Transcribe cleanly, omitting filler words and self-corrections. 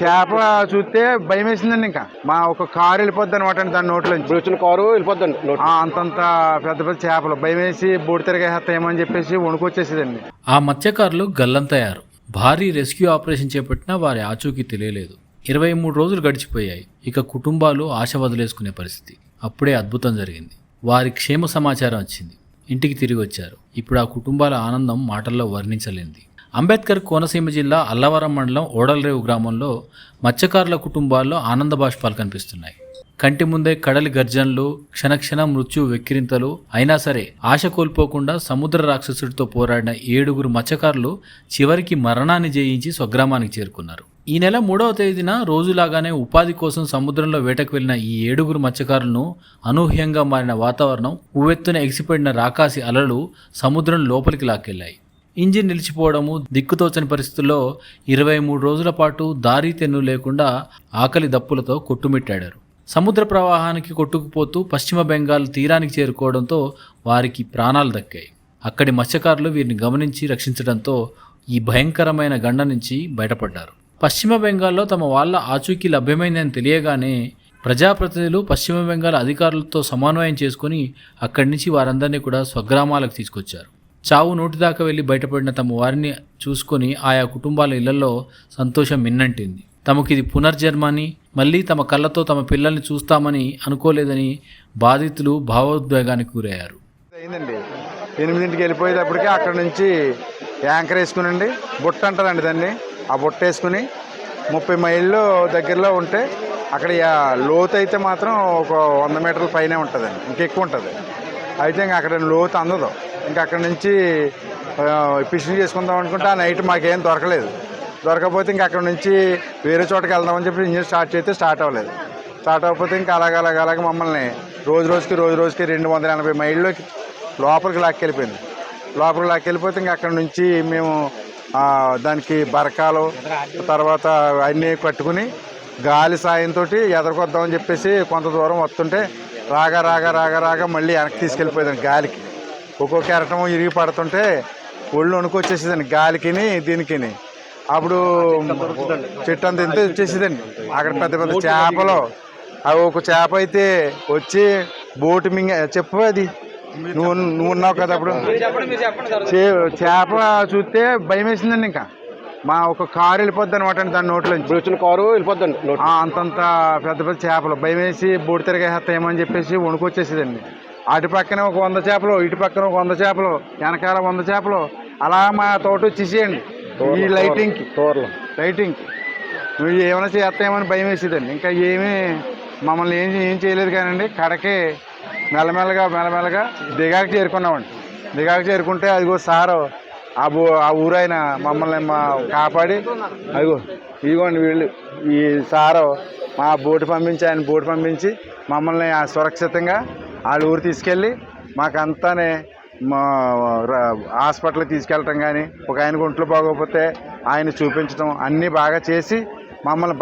చేప చూస్తే భయం వేసిందండి. ఇంకా మా ఒక కారు వెళ్ళిపోద్ది అనమాట అండి దాని నోట్లో నుంచి. వచ్చిన కారు వెళ్ళిపోద్దండి. అంతంత పెద్ద పెద్ద చేపలు భయం వేసి బూడి తిరగేస్తాయేమో అని చెప్పేసి వణుకొచ్చేసేదండి. ఆ మత్స్యకారులు గల్లంతయ్యారు. భారీ రెస్క్యూ ఆపరేషన్ చేపట్టినా వారి ఆచూకీ తెలియలేదు. 23 రోజులు గడిచిపోయాయి. ఇక కుటుంబాలు ఆశ వదిలేసుకునే పరిస్థితి. అప్పుడే అద్భుతం జరిగింది. వారి క్షేమ సమాచారం వచ్చింది. ఇంటికి తిరిగి వచ్చారు. ఇప్పుడు ఆ కుటుంబాల ఆనందం మాటల్లో వర్ణించలేనిది. అంబేద్కర్ కోనసీమ జిల్లా అల్లవరం మండలం ఓడలరేవు గ్రామంలో మత్స్యకారుల కుటుంబాల్లో ఆనంద బాష్పాలు కనిపిస్తున్నాయి. కంటి ముందే కడలి గర్జనలు, క్షణక్షణ మృత్యు వెక్కిరింతలు. అయినా సరే ఆశ కోల్పోకుండా సముద్ర రాక్షసుడితో పోరాడిన 7 మత్స్యకారులు చివరికి మరణాన్ని జయించి స్వగ్రామానికి చేరుకున్నారు. ఈ నెల 3వ తేదీన రోజులాగానే ఉపాధి కోసం సముద్రంలో వేటకు వెళ్లిన ఈ 7 మత్స్యకారులను అనూహ్యంగా మారిన వాతావరణం, ఉవ్వెత్తున ఎగిసిపడిన రాకాసి అలలు సముద్రం లోపలికి లాక్కెళ్లాయి. ఇంజిన్ నిలిచిపోవడము, దిక్కుతోచని పరిస్థితుల్లో 23 రోజుల పాటు దారి తెన్ను లేకుండా ఆకలి దప్పులతో కొట్టుమిట్టాడారు. సముద్ర ప్రవాహానికి కొట్టుకుపోతూ పశ్చిమ బెంగాల్ తీరానికి చేరుకోవడంతో వారికి ప్రాణాలు దక్కాయి. అక్కడి మత్స్యకారులు వీరిని గమనించి రక్షించడంతో ఈ భయంకరమైన గండ నుంచి బయటపడ్డారు. పశ్చిమ బెంగాల్లో తమ వాళ్ళ ఆచూకీ లభ్యమైందని తెలియగానే ప్రజాప్రతినిధులు పశ్చిమ బెంగాల్ అధికారులతో సమన్వయం చేసుకుని అక్కడి నుంచి వారందరినీ కూడా స్వగ్రామాలకు తీసుకొచ్చారు. చావు నోటిదాకా వెళ్లి బయటపడిన తమ వారిని చూసుకొని ఆయా కుటుంబాల ఇళ్లలో సంతోషం మిన్నంటింది. తమకిది పునర్జన్మని, మళ్ళీ తమ కళ్ళతో తమ పిల్లల్ని చూస్తామని అనుకోలేదని బాధితులు భావోద్వేగానికి గురయ్యారు. అయిందండి 8ంటికి వెళ్ళిపోయేటప్పటికి అక్కడ నుంచి యాంకర్ వేసుకునండి, బుట్ట అంటారండి దాన్ని. ఆ బుట్ట వేసుకుని 30 మైళ్ళు దగ్గరలో ఉంటే అక్కడ లోతు అయితే మాత్రం ఒక 100 మీటర్ల పైనే ఉంటుందండి, ఇంకెక్కువ ఉంటుంది. అయితే ఇంకా అక్కడ లోతు అందదు. ఇంకా అక్కడ నుంచి ఫిషింగ్ చేసుకుందాం అనుకుంటే ఆ నైట్ మాకేం దొరకలేదు. దొరకకపోతే ఇంకా అక్కడ నుంచి వేరే చోటకి వెళ్దామని చెప్పి ఇంజిన్ స్టార్ట్ చేస్తే స్టార్ట్ అవ్వలేదు. స్టార్ట్ అవ్వకపోతే ఇంకా అలాగ మమ్మల్ని రోజు రోజుకి 280 మైళ్ళలోకి లోపలికి లాక్కెళ్ళిపోయింది. లోపలికి లాక్కెళ్ళిపోతే ఇంకా అక్కడ నుంచి మేము దానికి బరకాలు తర్వాత అన్నీ కట్టుకుని గాలి సాయంతో ఎదరికొద్దామని చెప్పేసి కొంత దూరం వస్తుంటే రాగా మళ్ళీ వెనక్కి తీసుకెళ్ళిపోయేదాన్ని గాలికి. ఒక్కొక్క కెరటం ఇరిగి పడుతుంటే ఒళ్ళు వణుకొచ్చేసేదండి గాలికిని దీనికిని. అప్పుడు చెట్టు అంత ఎంత వచ్చేసేదండి. అక్కడ పెద్ద పెద్ద చేపలు, అవి ఒక చేప అయితే వచ్చి బోటు చెప్పు అది నువ్వు ఉన్నావు కదా అప్పుడు. చేప చూస్తే భయం వేసిందండి. ఇంకా మా ఒక కారు వెళ్ళిపోద్ది అనమాట అండి దాని నోట్లో నుంచి. వచ్చిన కారు వెళ్ళిపోద్దండి. అంతంత పెద్ద పెద్ద చేపలు భయం వేసి బూడి తిరగేస్తాయేమో అని చెప్పేసి వణుకొచ్చేసేదండి. అటు పక్కన ఒక 100 చేపలు, ఇటు పక్కన ఒక 100 చేపలు, వెనకాల 100 చేపలు, అలా మా తోట వచ్చేసేయండి. ఈ లైటింగ్కి నువ్వు ఏమైనా చేస్తాయేమని భయం వేసేదండి. ఇంకా మమ్మల్ని ఏం చేయలేదు కానండి. కడకి మెల్లమెల్లగా దిగాకి చేరుకున్నామండి. దిగాకి చేరుకుంటే అదిగో సారు ఆ ఊరైన మమ్మల్ని కాపాడి ఇదిగోండి వీళ్ళు ఈ సారు మా ఆయన బోటు పంపించి మమ్మల్ని సురక్షితంగా వాళ్ళ ఊరు తీసుకెళ్ళి మాకంతానే హాస్పిటల్కి తీసుకెళ్ళటం కానీ, ఒక ఆయనకు ఒంట్లో బాగోకపోతే ఆయన చూపించడం అన్నీ బాగా చేసి మమ్మల్ని